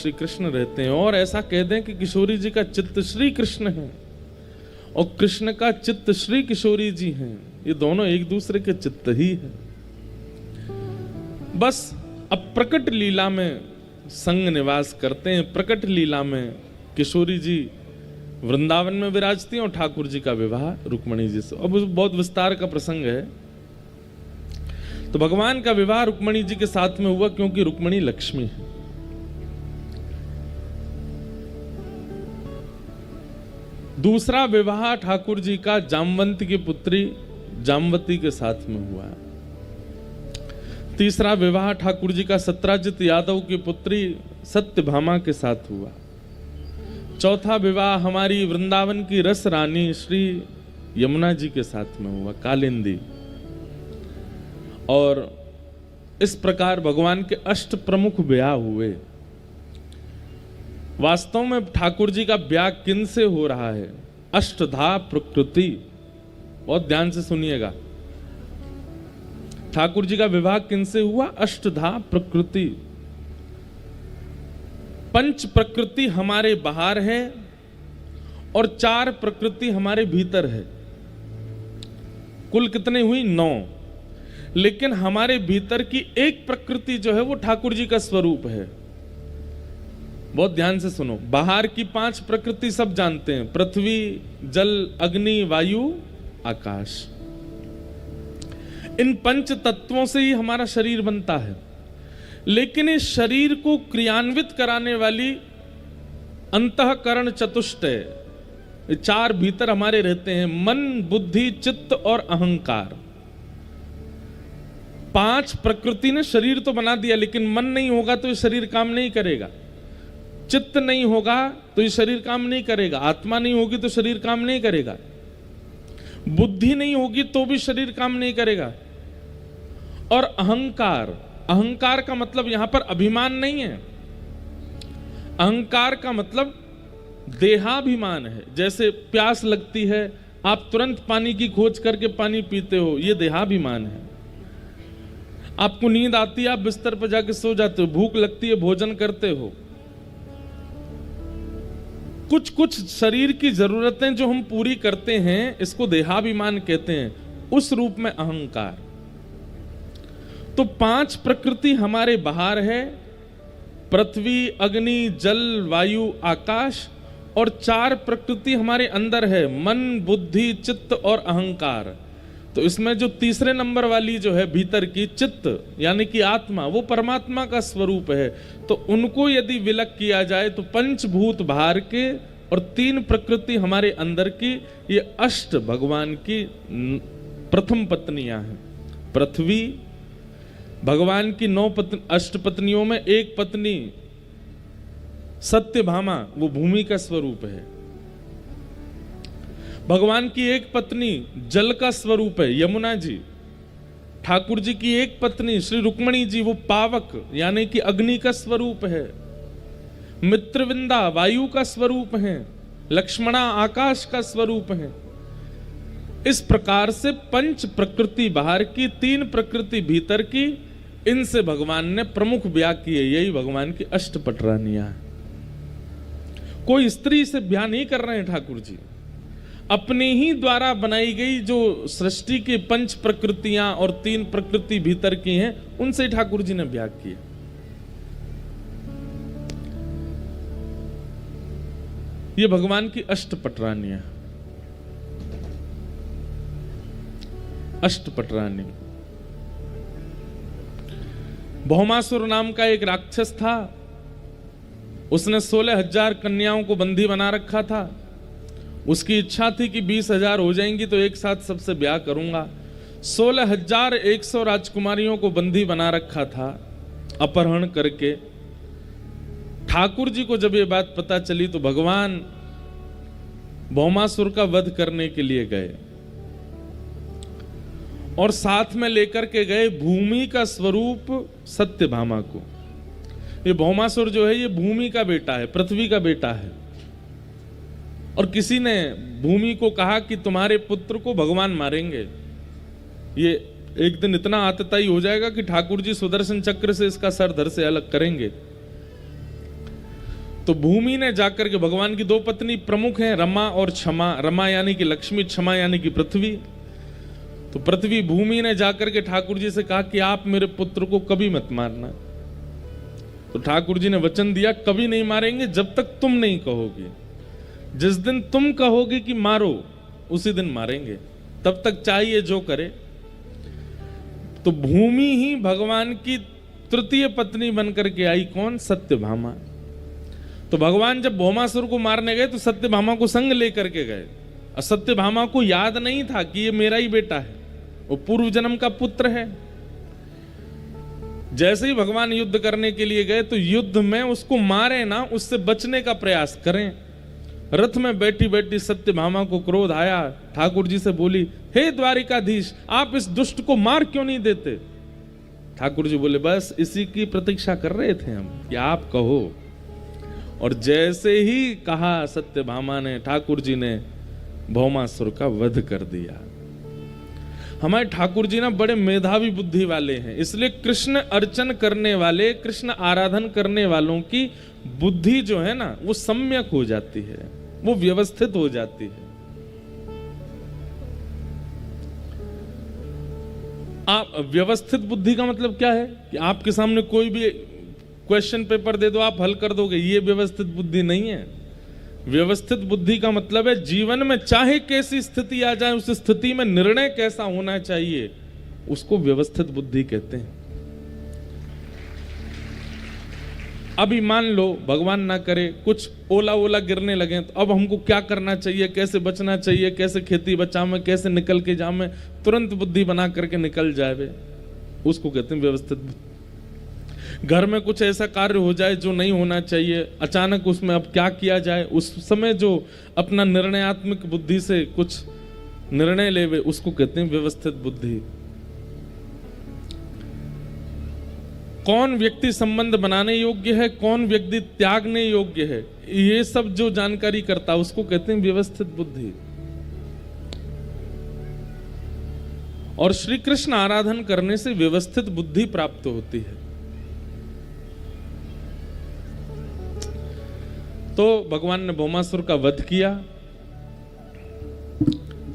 श्री कृष्ण रहते हैं, और ऐसा कह दें कि किशोरी जी का चित्त श्री कृष्ण है और कृष्ण का चित्त श्री किशोरी जी हैं, ये दोनों एक दूसरे के चित्त ही है। बस अब प्रकट लीला में संग निवास करते हैं। प्रकट लीला में किशोरी जी वृंदावन में विराजती हैं और ठाकुर जी का विवाह रुक्मणी जी से। अब बहुत विस्तार का प्रसंग है। तो भगवान का विवाह रुक्मणी जी के साथ में हुआ क्योंकि रुक्मणी लक्ष्मी है। दूसरा विवाह ठाकुर जी का जामवंती की पुत्री जामवती के साथ में हुआ। तीसरा विवाह ठाकुर जी का सत्राजित यादव की पुत्री सत्यभामा के साथ हुआ। चौथा विवाह हमारी वृंदावन की रस रानी श्री यमुना जी के साथ में हुआ, कालिंदी। और इस प्रकार भगवान के अष्ट प्रमुख ब्याह हुए। वास्तव में ठाकुर जी का ब्याह किन से हो रहा है? अष्टधा प्रकृति। बहुत ध्यान से सुनिएगा, ठाकुर जी का विवाह किन से हुआ? अष्टधा प्रकृति। पंच प्रकृति हमारे बाहर है और 4 प्रकृति हमारे भीतर है। कुल कितने हुई? 9। लेकिन हमारे भीतर की एक प्रकृति जो है वो ठाकुर जी का स्वरूप है। बहुत ध्यान से सुनो, बाहर की 5 प्रकृति सब जानते हैं, पृथ्वी, जल, अग्नि, वायु, आकाश। इन पंच तत्वों से ही हमारा शरीर बनता है। लेकिन इस शरीर को क्रियान्वित कराने वाली अंतःकरण चतुष्टय, 4 भीतर हमारे रहते हैं, मन, बुद्धि, चित्त और अहंकार। 5 प्रकृति ने शरीर तो बना दिया, लेकिन मन नहीं होगा तो ये शरीर काम नहीं करेगा। चित्त नहीं होगा तो ये शरीर काम नहीं करेगा। आत्मा नहीं होगी तो शरीर काम नहीं करेगा। बुद्धि नहीं होगी तो भी शरीर काम नहीं करेगा। और अहंकार, अहंकार का मतलब यहां पर अभिमान नहीं है। अहंकार का मतलब देहाभिमान है। जैसे प्यास लगती है, आप तुरंत पानी की खोज करके पानी पीते हो, यह देहाभिमान है। आपको नींद आती है, आप बिस्तर पर जाके सो जाते हो। भूख लगती है, भोजन करते हो। कुछ कुछ शरीर की जरूरतें जो हम पूरी करते हैं, इसको देहाभिमान कहते हैं। उस रूप में अहंकार। तो 5 प्रकृति हमारे बाहर है, पृथ्वी, अग्नि, जल, वायु, आकाश। और 4 प्रकृति हमारे अंदर है, मन, बुद्धि, चित्त और अहंकार। तो इसमें जो तीसरे नंबर वाली जो है भीतर की, चित्त यानी कि आत्मा, वो परमात्मा का स्वरूप है। तो उनको यदि विलग किया जाए तो पंचभूत बाहर के और 3 प्रकृति हमारे अंदर की, ये अष्ट भगवान की प्रथम पत्नियां हैं। पृथ्वी, भगवान की 9 अष्ट पत्नियों में एक पत्नी सत्यभामा, वो भूमि का स्वरूप है। भगवान की एक पत्नी जल का स्वरूप है, यमुना जी। ठाकुर जी की एक पत्नी श्री रुक्मणी जी, वो पावक यानी कि अग्नि का स्वरूप है। मित्रविंदा वायु का स्वरूप है। लक्ष्मणा आकाश का स्वरूप है। इस प्रकार से 5 प्रकृति बाहर की, 3 प्रकृति भीतर की, इनसे भगवान ने प्रमुख ब्याह किए। यही भगवान की अष्टपट रानियां। कोई स्त्री से ब्याह नहीं कर रहे हैं ठाकुर जी। अपने ही द्वारा बनाई गई जो सृष्टि की 5 प्रकृतियां और 3 प्रकृति भीतर की हैं, उनसे ठाकुर जी ने ब्याह किया। ये भगवान की अष्टपट रानियां। अष्टपट रानी। भौमासुर नाम का एक राक्षस था। उसने 16,000 कन्याओं को बंदी बना रखा था। उसकी इच्छा थी कि 20,000 हो जाएंगी तो एक साथ सबसे ब्याह करूंगा। 16,100 राजकुमारियों को बंदी बना रखा था, अपहरण करके। ठाकुर जी को जब ये बात पता चली तो भगवान भौमासुर का वध करने के लिए गए और साथ में लेकर के गए भूमि का स्वरूप सत्यभामा को। ये भौमासुर जो है ये भूमि का बेटा है, पृथ्वी का बेटा है। और किसी ने भूमि को कहा कि तुम्हारे पुत्र को भगवान मारेंगे। ये एक दिन इतना आतताई हो जाएगा कि ठाकुर जी सुदर्शन चक्र से इसका सर धड़ से अलग करेंगे। तो भूमि ने जाकर के, भगवान की दो पत्नी प्रमुख हैं, रमा और क्षमा। रमा यानी कि लक्ष्मी, क्षमा यानी कि पृथ्वी। तो पृथ्वी भूमि ने जाकर के ठाकुर जी से कहा कि आप मेरे पुत्र को कभी मत मारना। तो ठाकुर जी ने वचन दिया, कभी नहीं मारेंगे जब तक तुम नहीं कहोगे। जिस दिन तुम कहोगे कि मारो, उसी दिन मारेंगे, तब तक चाहिए जो करे। तो भूमि ही भगवान की तृतीय पत्नी बनकर के आई। कौन? सत्यभामा। तो भगवान जब भौमासुर को मारने गए तो सत्यभामा को संग लेकर के गए। और सत्यभामा को याद नहीं था कि ये मेरा ही बेटा है, वो पूर्व जन्म का पुत्र है। जैसे ही भगवान युद्ध करने के लिए गए तो युद्ध में उसको मारे ना, उससे बचने का प्रयास करें। रथ में बैठी बैठी सत्यभामा को क्रोध आया, ठाकुर जी से बोली, हे द्वारिकाधीश, आप इस दुष्ट को मार क्यों नहीं देते? ठाकुर जी बोले, बस इसी की प्रतीक्षा कर रहे थे हम कि आप कहो। और जैसे ही कहा सत्यभामा ने, ठाकुर जी ने भौमासुर का वध कर दिया। हमारे ठाकुर जी ना बड़े मेधावी बुद्धि वाले हैं, इसलिए कृष्ण अर्चन करने वाले, कृष्ण आराधन करने वालों की बुद्धि जो है ना वो सम्यक हो जाती है, वो व्यवस्थित हो जाती है। आप व्यवस्थित बुद्धि का मतलब क्या है कि आपके सामने कोई भी क्वेश्चन पेपर दे दो, आप हल कर दोगे, ये व्यवस्थित बुद्धि नहीं है। व्यवस्थित बुद्धि का मतलब है जीवन में चाहे कैसी स्थिति आ जाए, उस स्थिति में निर्णय कैसा होना चाहिए, उसको व्यवस्थित बुद्धि कहते हैं। अभी मान लो भगवान ना करे कुछ ओला ओला गिरने लगे, तो अब हमको क्या करना चाहिए, कैसे बचना चाहिए, कैसे खेती बचावे, कैसे निकल के जावे, तुरंत बुद्धि बना करके निकल जाए, उसको कहते हैं व्यवस्थित बुद्धि। घर में कुछ ऐसा कार्य हो जाए जो नहीं होना चाहिए, अचानक उसमें अब क्या किया जाए, उस समय जो अपना निर्णयात्मक बुद्धि से कुछ निर्णय लेवे, उसको कहते हैं व्यवस्थित बुद्धि। कौन व्यक्ति संबंध बनाने योग्य है, कौन व्यक्ति त्यागने योग्य है, ये सब जो जानकारी करता है उसको कहते हैं व्यवस्थित बुद्धि। और श्री कृष्ण आराधन करने से व्यवस्थित बुद्धि प्राप्त होती है। तो भगवान ने भौमासुर का वध किया।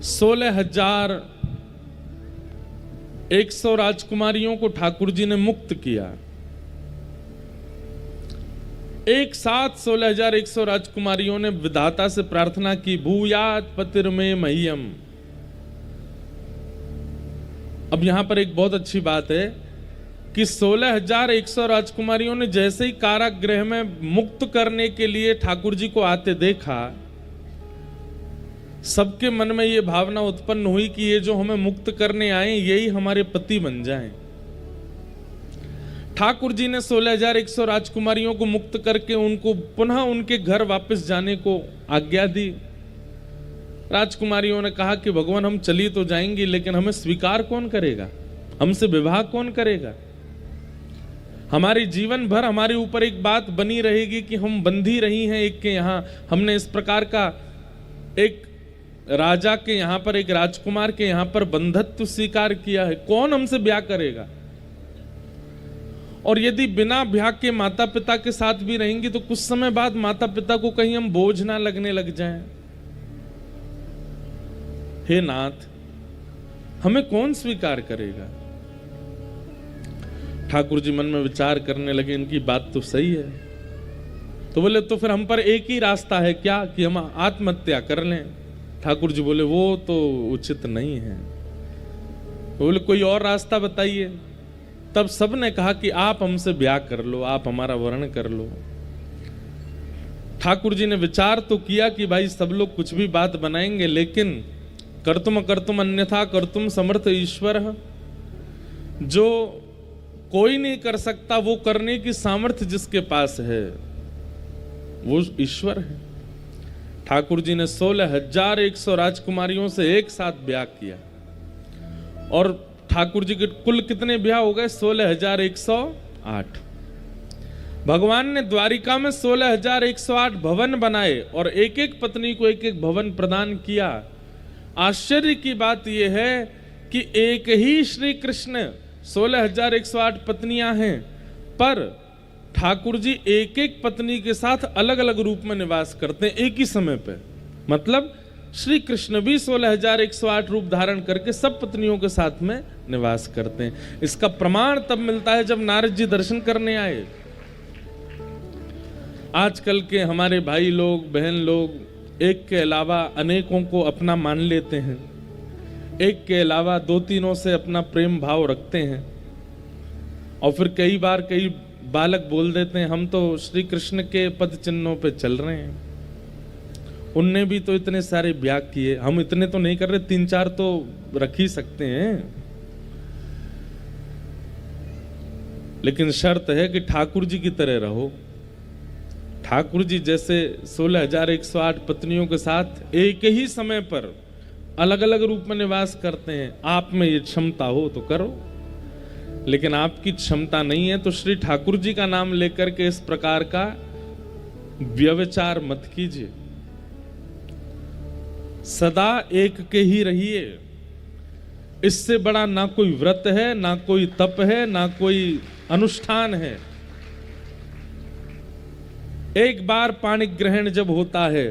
16,100 राजकुमारियों को ठाकुर जी ने मुक्त किया। एक साथ 16,100 राजकुमारियों ने विधाता से प्रार्थना की, भूयात पतिर्मे मह्यम। अब यहां पर एक बहुत अच्छी बात है कि 16,100 राजकुमारियों ने जैसे ही कारागृह में मुक्त करने के लिए ठाकुर जी को आते देखा, सबके मन में यह भावना उत्पन्न हुई कि ये जो हमें मुक्त करने आए यही हमारे पति बन जाएं। ठाकुर जी ने 16,100 राजकुमारियों को मुक्त करके उनको पुनः उनके घर वापस जाने को आज्ञा दी। राजकुमारियों ने कहा कि भगवान हम चली तो जाएंगी, लेकिन हमें स्वीकार कौन करेगा, हमसे विवाह कौन करेगा? हमारी जीवन भर हमारे ऊपर एक बात बनी रहेगी कि हम बंधी रही हैं एक के यहाँ, हमने इस प्रकार का एक राजा के यहाँ पर, एक राजकुमार के यहाँ पर बंधत्व स्वीकार किया है, कौन हमसे ब्याह करेगा? और यदि बिना ब्याह के माता पिता के साथ भी रहेंगी तो कुछ समय बाद माता पिता को कहीं हम बोझ ना लगने लग जाएं। हे नाथ, हमें कौन स्वीकार करेगा? ठाकुर जी मन में विचार करने लगे, इनकी बात तो सही है। तो बोले तो फिर हम पर एक ही रास्ता है क्या कि हम आत्महत्या कर लें? ठाकुर जी बोले वो तो उचित नहीं है। तो बोले कोई और रास्ता बताइए। तब सबने कहा कि आप हमसे ब्याह कर लो, आप हमारा वर्ण कर लो। ठाकुर जी ने विचार तो किया कि भाई सब लोग कुछ भी बात बनाएंगे, लेकिन कर्तुम कर्तुम अन्यथा कर्तुम समर्थ ईश्वर, जो कोई नहीं कर सकता वो करने की सामर्थ्य जिसके पास है वो ईश्वर है। ठाकुर जी ने 16,100 राजकुमारियों से एक साथ ब्याह किया। और ठाकुर जी के कुल कितने ब्याह हो गए? 16,108। भगवान ने द्वारिका में 16,108 भवन बनाए और एक एक पत्नी को एक एक भवन प्रदान किया। आश्चर्य की बात यह है कि एक ही श्री कृष्ण, 16,108 पत्नियां हैं, पर ठाकुर जी एक एक पत्नी के साथ अलग अलग रूप में निवास करते हैं एक ही समय पे। मतलब श्री कृष्ण भी 16,108 रूप धारण करके सब पत्नियों के साथ में निवास करते हैं। इसका प्रमाण तब मिलता है जब नारद जी दर्शन करने आए। आजकल के हमारे भाई लोग, बहन लोग एक के अलावा अनेकों को अपना मान लेते हैं, एक के अलावा दो तीनों से अपना प्रेम भाव रखते हैं, और फिर कई बार कई बालक बोल देते हैं हम तो श्री कृष्ण के पद चिन्हों पे चल रहे हैं, उनने भी तो इतने सारे ब्याह किए, हम इतने तो नहीं कर रहे, 3-4 तो रख ही सकते हैं। लेकिन शर्त है कि ठाकुर जी की तरह रहो। ठाकुर जी जैसे 16,108 पत्नियों के साथ एक ही समय पर अलग अलग रूप में निवास करते हैं, आप में ये क्षमता हो तो करो, लेकिन आपकी क्षमता नहीं है तो श्री ठाकुर जी का नाम लेकर के इस प्रकार का व्यभिचार मत कीजिए। सदा एक के ही रहिए। इससे बड़ा ना कोई व्रत है, ना कोई तप है, ना कोई अनुष्ठान है। एक बार पाणी ग्रहण जब होता है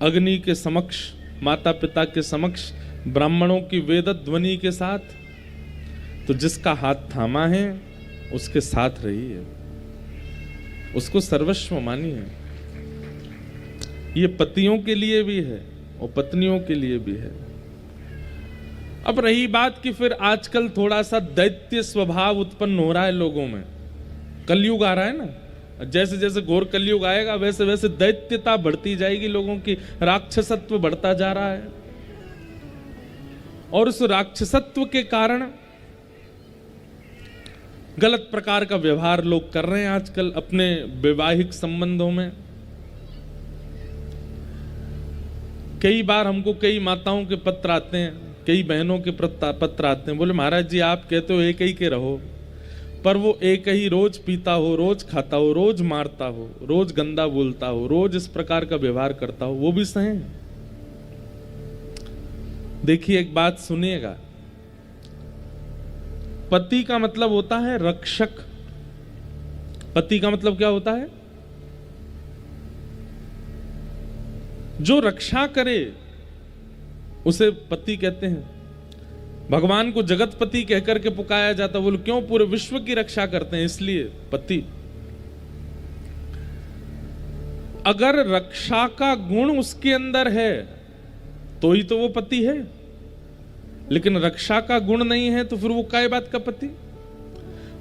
अग्नि के समक्ष, माता पिता के समक्ष, ब्राह्मणों की वेद ध्वनि के साथ, तो जिसका हाथ थामा है उसके साथ रहिए, उसको सर्वस्व मानिए। ये पतियों के लिए भी है और पत्नियों के लिए भी है। अब रही बात कि फिर आजकल थोड़ा सा दैत्य स्वभाव उत्पन्न हो रहा है लोगों में, कलयुग आ रहा है ना, जैसे जैसे घोर कलयुग आएगा वैसे वैसे दैत्यता बढ़ती जाएगी, लोगों की राक्षसत्व बढ़ता जा रहा है, और उस राक्षसत्व के कारण गलत प्रकार का व्यवहार लोग कर रहे हैं आजकल अपने वैवाहिक संबंधों में। कई बार हमको कई माताओं के पत्र आते हैं, कई बहनों के पत्र आते हैं, बोले महाराज जी आप कहते हो एक ही के रहो, पर वो एक ही रोज पीता हो, रोज खाता हो, रोज मारता हो, रोज गंदा बोलता हो, रोज इस प्रकार का व्यवहार करता हो, वो भी सहे? देखिए एक बात सुनिएगा, पति का मतलब होता है रक्षक। पति का मतलब क्या होता है? जो रक्षा करे उसे पति कहते हैं। भगवान को जगतपति कहकर के पुकारा जाता, बोलो क्यों? पूरे विश्व की रक्षा करते हैं, इसलिए पति। अगर रक्षा का गुण उसके अंदर है तो ही तो वो पति है, लेकिन रक्षा का गुण नहीं है तो फिर वो काय बात का पति?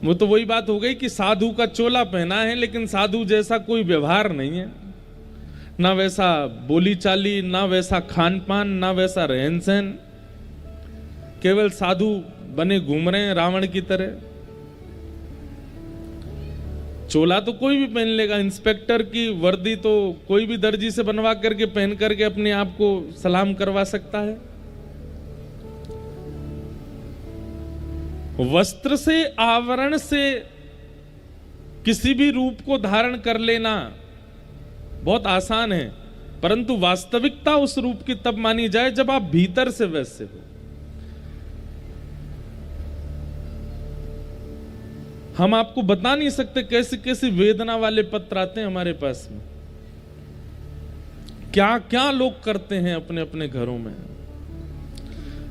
वो तो वही बात हो गई कि साधु का चोला पहना है लेकिन साधु जैसा कोई व्यवहार नहीं है, ना वैसा बोली चाली, ना वैसा खान पान, ना वैसा रहन सहन, केवल साधु बने घूम रहे हैं रावण की तरह। चोला तो कोई भी पहन लेगा, इंस्पेक्टर की वर्दी तो कोई भी दर्जी से बनवा करके पहन करके अपने आप को सलाम करवा सकता है। वस्त्र से, आवरण से किसी भी रूप को धारण कर लेना बहुत आसान है, परंतु वास्तविकता उस रूप की तब मानी जाए जब आप भीतर से वैसे हो। हम आपको बता नहीं सकते कैसी कैसी वेदना वाले पत्र आते हैं हमारे पास में, क्या क्या लोग करते हैं अपने अपने घरों में,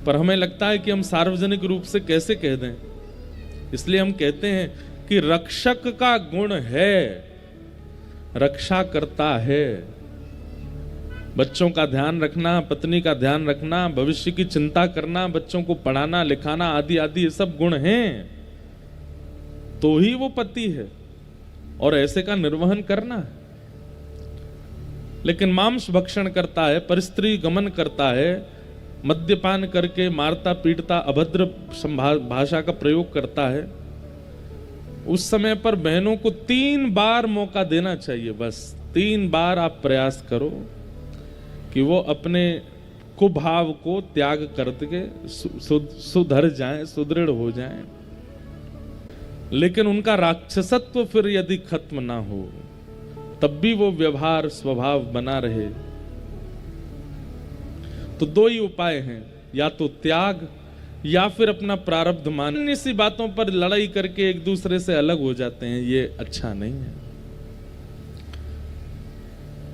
पर हमें लगता है कि हम सार्वजनिक रूप से कैसे कह दें, इसलिए हम कहते हैं कि रक्षक का गुण है, रक्षा करता है। बच्चों का ध्यान रखना, पत्नी का ध्यान रखना, भविष्य की चिंता करना, बच्चों को पढ़ाना लिखाना आदि आदि ये सब गुण हैं तो ही वो पति है, और ऐसे का निर्वहन करना है। लेकिन मांस भक्षण करता है, परस्त्री गमन करता है, मद्यपान करके मारता पीटता अभद्र भाषा का प्रयोग करता है, उस समय पर बहनों को 3 बार मौका देना चाहिए। बस 3 बार आप प्रयास करो कि वो अपने कुभाव को त्याग करके सुधर जाएं, सुदृढ़ हो जाएं। लेकिन उनका राक्षसत्व फिर यदि खत्म ना हो तब भी वो व्यवहार स्वभाव बना रहे, तो 2 ही उपाय हैं, या तो त्याग या फिर अपना प्रारब्ध मान सी बातों पर लड़ाई करके एक दूसरे से अलग हो जाते हैं, ये अच्छा नहीं है।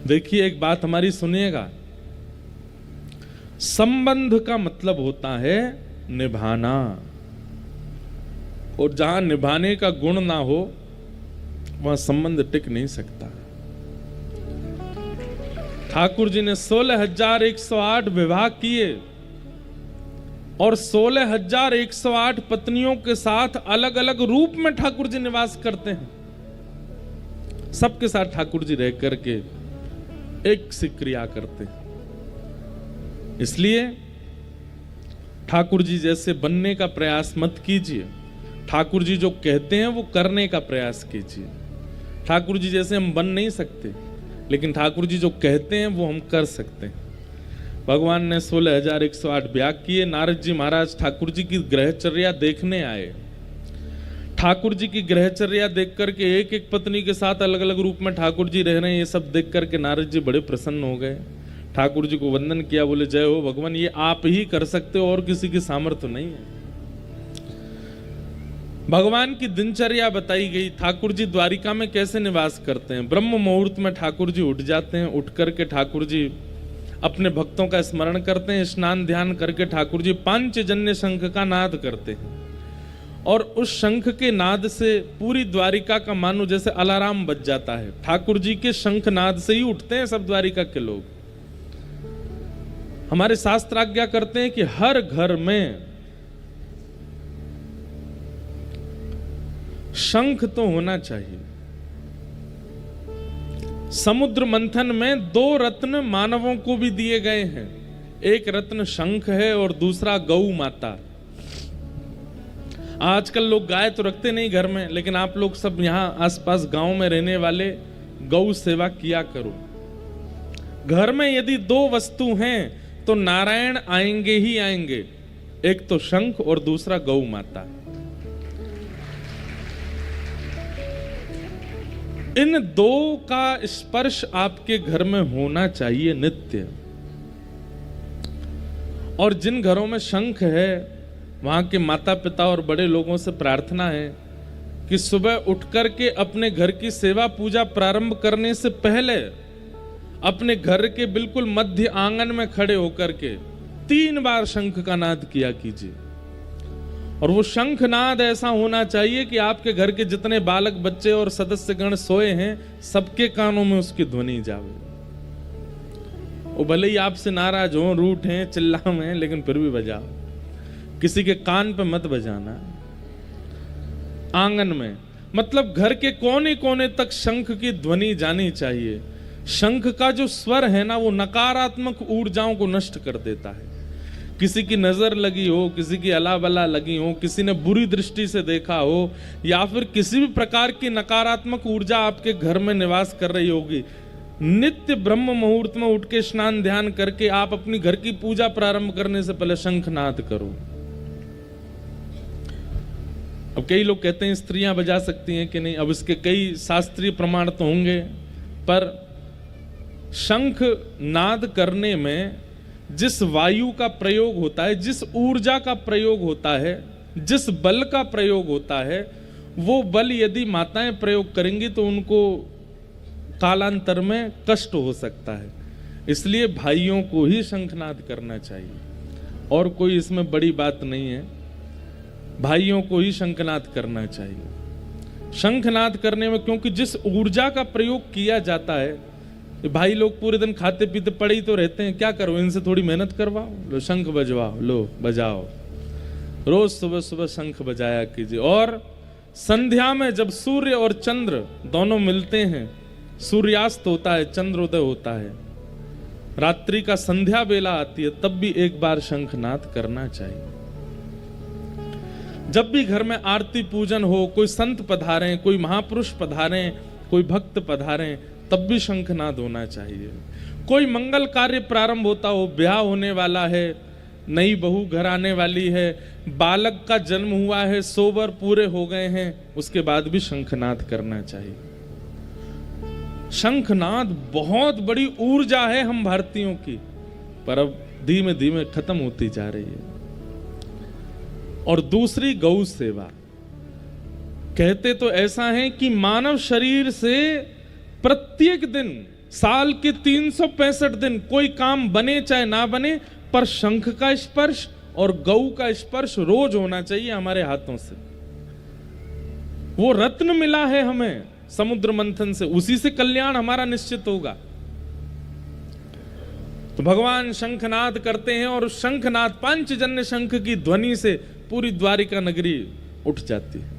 देखिए एक बात हमारी सुनिएगा, संबंध का मतलब होता है निभाना, और जहां निभाने का गुण ना हो वहां संबंध टिक नहीं सकता। ठाकुर जी ने 16,108 विवाह किए और 16,108 पत्नियों के साथ अलग अलग रूप में ठाकुर जी निवास करते हैं। सबके साथ ठाकुर जी रह करके एक सी क्रिया करते हैं। इसलिए ठाकुर जी जैसे बनने का प्रयास मत कीजिए, ठाकुर जी जो कहते हैं वो करने का प्रयास कीजिए। ठाकुर जी जैसे हम बन नहीं सकते, लेकिन ठाकुर जी जो कहते हैं वो हम कर सकते हैं। भगवान ने 16,108 ब्याह किए। नारद जी महाराज ठाकुर जी की ग्रहचर्या देखने आए। ठाकुर जी की ग्रहचर्या देख करके एक एक पत्नी के साथ अलग अलग रूप में ठाकुर जी रह रहे हैं, ये सब देख करके नारद जी बड़े प्रसन्न हो गए। ठाकुर जी को वंदन किया, बोले जय हो भगवान, ये आप ही कर सकते हो और किसी की सामर्थ्य नहीं है। भगवान की दिनचर्या बताई गई। ठाकुर जी द्वारिका में कैसे निवास करते हैं। ब्रह्म मुहूर्त में ठाकुर जी उठ जाते हैं, उठ करके ठाकुर जी अपने भक्तों का स्मरण करते हैं। स्नान ध्यान करके ठाकुर जी पांचजन्य शंख का नाद करते हैं, और उस शंख के नाद से पूरी द्वारिका का मानो जैसे अलार्म बज जाता है। ठाकुर जी के शंख नाद से ही उठते हैं सब द्वारिका के लोग। हमारे शास्त्र आज्ञा करते हैं कि हर घर में शंख तो होना चाहिए। समुद्र मंथन में 2 रत्न मानवों को भी दिए गए हैं। एक रत्न शंख है और दूसरा गौ माता। आजकल लोग गाय तो रखते नहीं घर में, लेकिन आप लोग सब यहां आसपास गांव में रहने वाले गौ सेवा किया करो। घर में यदि 2 वस्तु हैं तो नारायण आएंगे ही आएंगे, एक तो शंख और दूसरा गौ माता। इन 2 का स्पर्श आपके घर में होना चाहिए नित्य। और जिन घरों में शंख है वहां के माता पिता और बड़े लोगों से प्रार्थना है कि सुबह उठ करके अपने घर की सेवा पूजा प्रारंभ करने से पहले अपने घर के बिल्कुल मध्य आंगन में खड़े होकर के 3 बार शंख का नाद किया कीजिए। और वो शंखनाद ऐसा होना चाहिए कि आपके घर के जितने बालक बच्चे और सदस्यगण सोए हैं सबके कानों में उसकी ध्वनि जावे। वो भले ही आपसे नाराज हो, रूठ हैं, चिल्लाएं, लेकिन फिर भी बजाओ। किसी के कान पे मत बजाना। आंगन में मतलब घर के कोने कोने तक शंख की ध्वनि जानी चाहिए। शंख का जो स्वर है ना, वो नकारात्मक ऊर्जाओं को नष्ट कर देता है। किसी की नजर लगी हो, किसी की अला बला लगी हो, किसी ने बुरी दृष्टि से देखा हो, या फिर किसी भी प्रकार की नकारात्मक ऊर्जा आपके घर में निवास कर रही होगी, नित्य ब्रह्म मुहूर्त में उठ के स्नान ध्यान करके आप अपनी घर की पूजा प्रारंभ करने से पहले शंखनाद करो। अब कई लोग कहते हैं स्त्रियां बजा सकती हैं कि नहीं, अब इसके कई शास्त्रीय प्रमाण तो होंगे, पर शंख नाद करने में जिस वायु का प्रयोग होता है, जिस ऊर्जा का प्रयोग होता है, जिस बल का प्रयोग होता है, वो बल यदि माताएं प्रयोग करेंगी तो उनको कालांतर में कष्ट हो सकता है। इसलिए भाइयों को ही शंखनाद करना चाहिए, और कोई इसमें बड़ी बात नहीं है। भाइयों को ही शंखनाद करना चाहिए। शंखनाद करने में क्योंकि जिस ऊर्जा का प्रयोग किया जाता है, भाई लोग पूरे दिन खाते पीते पड़े ही तो रहते हैं, क्या करो, इनसे थोड़ी मेहनत करवाओ, लो शंख बजवाओ, लो बजाओ। रोज सुबह सुबह शंख बजाया कीजिए। और संध्या में जब सूर्य और चंद्र दोनों मिलते हैं, सूर्यास्त होता है, चंद्रोदय होता है, रात्रि का संध्या बेला आती है, तब भी एक बार शंखनाद करना चाहिए। जब भी घर में आरती पूजन हो, कोई संत पधारें, कोई महापुरुष पधारें, कोई भक्त पधारें, तब भी शंखनाद होना चाहिए। कोई मंगल कार्य प्रारंभ होता हो, ब्याह होने वाला है, नई बहू घर आने वाली है, बालक का जन्म हुआ है, 100 वर पूरे हो गए हैं, उसके बाद भी शंखनाद करना चाहिए। शंखनाद बहुत बड़ी ऊर्जा है हम भारतीयों की, पर अब धीमे धीमे खत्म होती जा रही है। और दूसरी गौ सेवा। कहते तो ऐसा है कि मानव शरीर से प्रत्येक दिन साल के 365 दिन कोई काम बने चाहे ना बने, पर शंख का स्पर्श और गौ का स्पर्श रोज होना चाहिए हमारे हाथों से। वो रत्न मिला है हमें समुद्र मंथन से, उसी से कल्याण हमारा निश्चित होगा। तो भगवान शंखनाद करते हैं और शंखनाद पांचजन्य शंख की ध्वनि से पूरी द्वारिका नगरी उठ जाती है।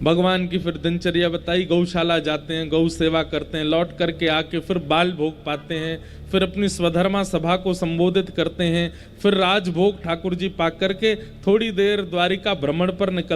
भगवान की फिर दिनचर्या बताई, गौशाला जाते हैं, गौ सेवा करते हैं, लौट करके आके फिर बाल भोग पाते हैं, फिर अपनी स्वधर्मा सभा को संबोधित करते हैं, फिर राजभोग ठाकुर जी पा करके थोड़ी देर द्वारिका भ्रमण पर निकल